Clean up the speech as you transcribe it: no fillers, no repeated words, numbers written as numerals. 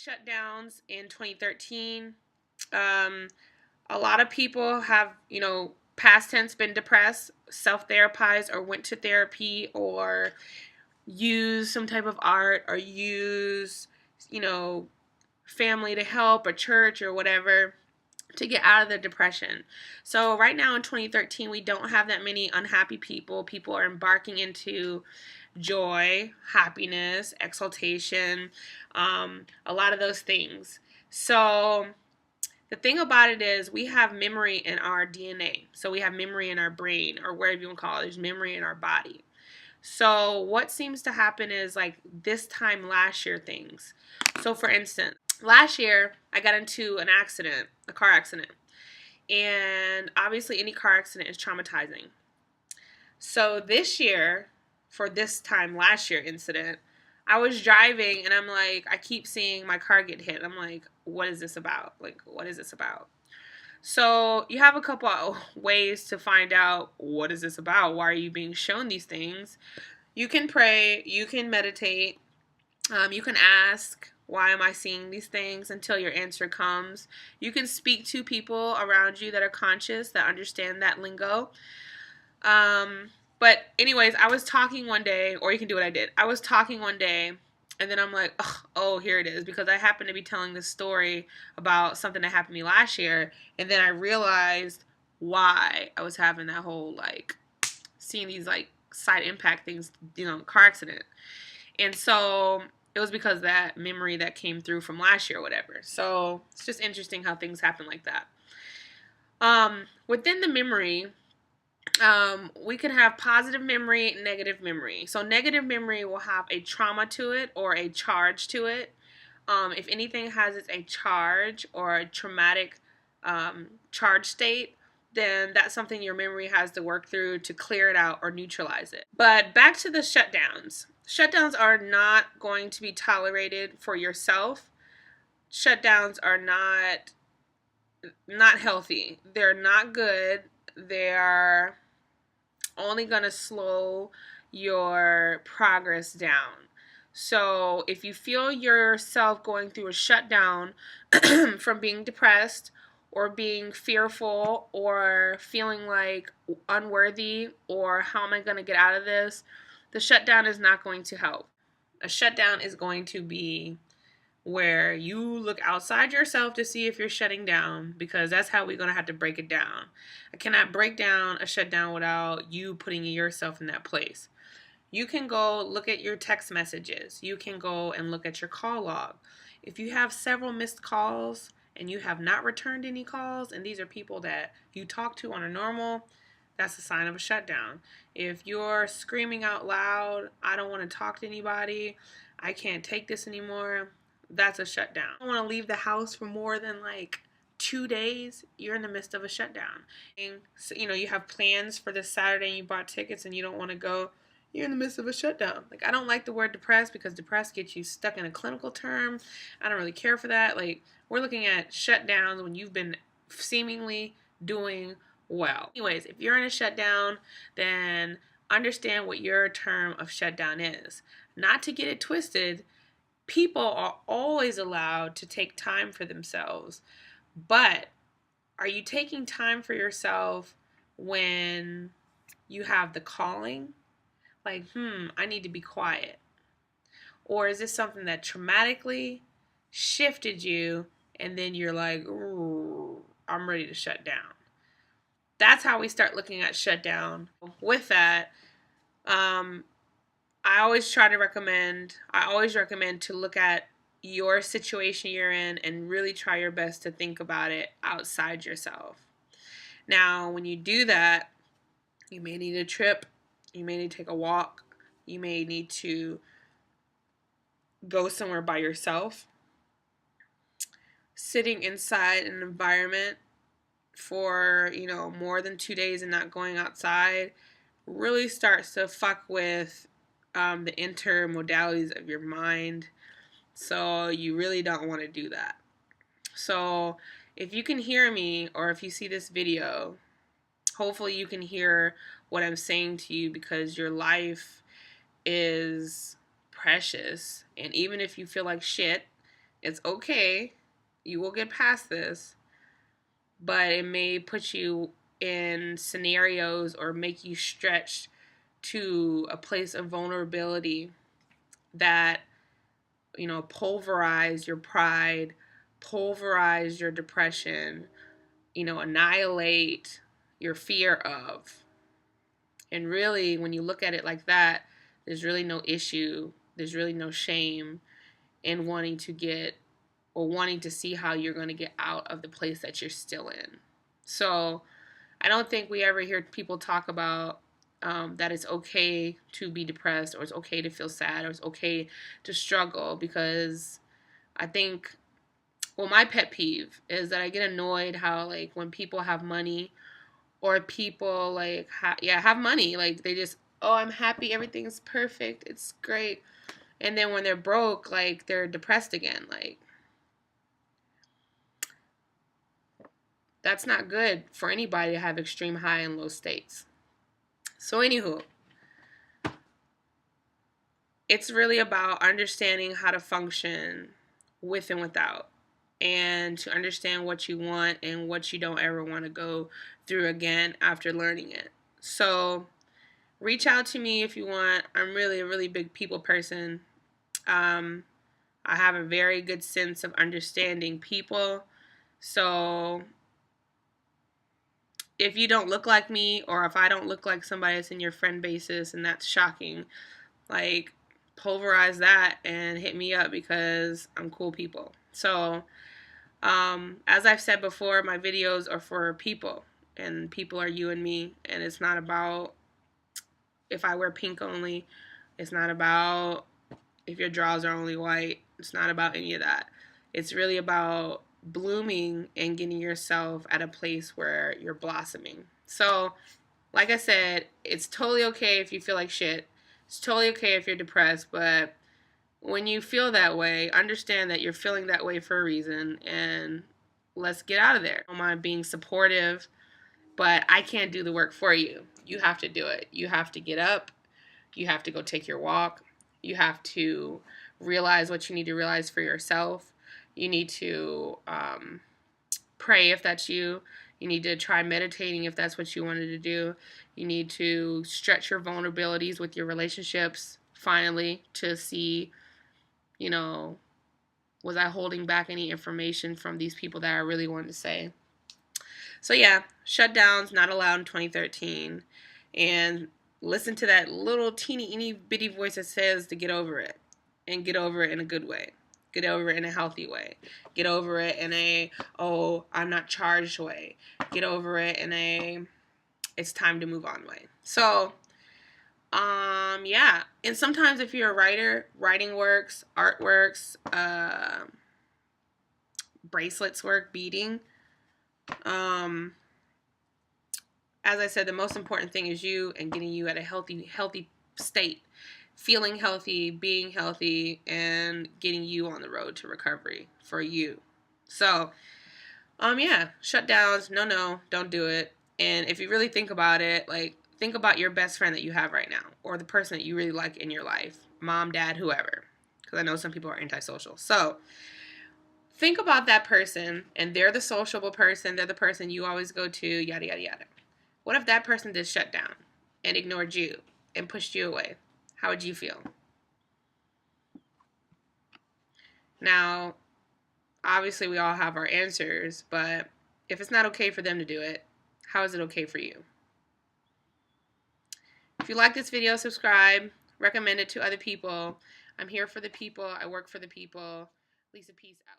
shutdowns in 2013. Um, a lot of people have, past tense been depressed, self therapized, or went to therapy, or used some type of art, or used, you know, family to help, or church, or whatever, to get out of the depression. So right now in 2013, we don't have that many unhappy people. People are embarking into joy, happiness, exaltation, a lot of those things. So the thing about it is we have memory in our DNA. So we have memory in our brain, or whatever you want to call it. There's memory in our body. So what seems to happen is like this time last year things. So for instance, last year I got into an accident, a car accident. And obviously any car accident is traumatizing. So this year, for this time last year incident, I was driving and I'm like, I keep seeing my car get hit. I'm like, what is this about? Like, what is this about? So you have a couple of ways to find out what is this about? Why are you being shown these things? You can pray, you can meditate, you can ask, why am I seeing these things, until your answer comes. You can speak to people around you that are conscious, that understand that lingo. But anyways, I was talking one day, or you can do what I did. I was talking one day, and then I'm like, oh, here it is, because I happened to be telling this story about something that happened to me last year, and then I realized why I was having that whole, like, seeing these, like, side impact things, car accident. And so it was because of that memory that came through from last year or whatever. So it's just interesting how things happen like that. Within the memory, we can have positive memory, negative memory. So negative memory will have a trauma to it or a charge to it. If anything has a charge or a traumatic charge state, then that's something your memory has to work through to clear it out or neutralize it. But back to the shutdowns. Shutdowns are not going to be tolerated for yourself. Shutdowns are not healthy. They're not good. They're only going to slow your progress down. So if you feel yourself going through a shutdown from being depressed or being fearful or feeling like unworthy or how am I going to get out of this, the shutdown is not going to help. A shutdown is going to be where you look outside yourself to see if you're shutting down, because that's how we're going to have to break it down. I cannot break down a shutdown without you putting yourself in that place. You can go look at your text messages. You can go and look at your call log. If you have several missed calls and you have not returned any calls, and these are people that you talk to on a normal, that's a sign of a shutdown. If you're screaming out loud, I don't want to talk to anybody, I can't take this anymore, that's a shutdown. I don't want to leave the house for more than like 2 days, you're in the midst of a shutdown. And so, you have plans for this Saturday and you bought tickets and you don't want to go, you're in the midst of a shutdown. Like, I don't like the word depressed because depressed gets you stuck in a clinical term. I don't really care for that. Like, we're looking at shutdowns when you've been seemingly doing well. Anyways, if you're in a shutdown, then understand what your term of shutdown is. Not to get it twisted, people are always allowed to take time for themselves. But are you taking time for yourself when you have the calling? Like, I need to be quiet. Or is this something that traumatically shifted you and then you're like, ooh, I'm ready to shut down? That's how we start looking at shutdown. With that, I always recommend to look at your situation you're in and really try your best to think about it outside yourself. Now, when you do that, you may need a trip, you may need to take a walk, you may need to go somewhere by yourself. Sitting inside an environment for, more than 2 days and not going outside really starts to fuck with the intermodalities of your mind. So you really don't want to do that. So if you can hear me or if you see this video, hopefully you can hear what I'm saying to you, because your life is precious. And even if you feel like shit It's okay. You will get past this, but it may put you in scenarios or make you stretch to a place of vulnerability that, pulverize your pride, pulverize your depression, annihilate your fear of. And really, when you look at it like that, there's really no issue, there's really no shame in wanting to get or wanting to see how you're going to get out of the place that you're still in. So I don't think we ever hear people talk about that it's okay to be depressed, or it's okay to feel sad, or it's okay to struggle, because I think, well, my pet peeve is that I get annoyed how, like, when people have money, or people, like, have money, like, they just, oh, I'm happy, everything's perfect, it's great. And then when they're broke, like, they're depressed again. Like, that's not good for anybody to have extreme high and low states. So, anywho, it's really about understanding how to function with and without, and to understand what you want and what you don't ever want to go through again after learning it. So, reach out to me if you want. I'm really a really big people person. I have a very good sense of understanding people. So if you don't look like me, or if I don't look like somebody that's in your friend basis, and that's shocking, like, pulverize that and hit me up, because I'm cool people. So, as I've said before, my videos are for people, and people are you and me, and it's not about if I wear pink only. It's not about if your drawers are only white. It's not about any of that. It's really about blooming and getting yourself at a place where you're blossoming. So, like I said, it's totally okay if you feel like shit. It's totally okay if you're depressed, but when you feel that way, understand that you're feeling that way for a reason, and let's get out of there. I don't mind being supportive, but I can't do the work for you. You have to do it. You have to get up. You have to go take your walk. You have to realize what you need to realize for yourself. You need to pray if that's you. You need to try meditating if that's what you wanted to do. You need to stretch your vulnerabilities with your relationships, finally, to see, was I holding back any information from these people that I really wanted to say? So yeah, shutdowns not allowed in 2013. And listen to that little teeny bitty voice that says to get over it, and get over it in a good way. Get over it in a healthy way. Get over it in a, oh, I'm not charged way. Get over it in a, it's time to move on way. So, yeah. And sometimes if you're a writer, writing works, art works, bracelets work, beading. As I said, the most important thing is you, and getting you at a healthy state, feeling healthy, being healthy, and getting you on the road to recovery for you. So, yeah, shutdowns, no, don't do it. And if you really think about it, like, think about your best friend that you have right now, or the person that you really like in your life, mom, dad, whoever, because I know some people are antisocial. So, think about that person, and they're the sociable person, they're the person you always go to, yada, yada, yada. What if that person did shut down and ignored you and pushed you away? How would you feel? Now, obviously we all have our answers, but if it's not okay for them to do it, how is it okay for you? If you like this video, subscribe, recommend it to other people. I'm here for the people. I work for the people. Lisa, peace out.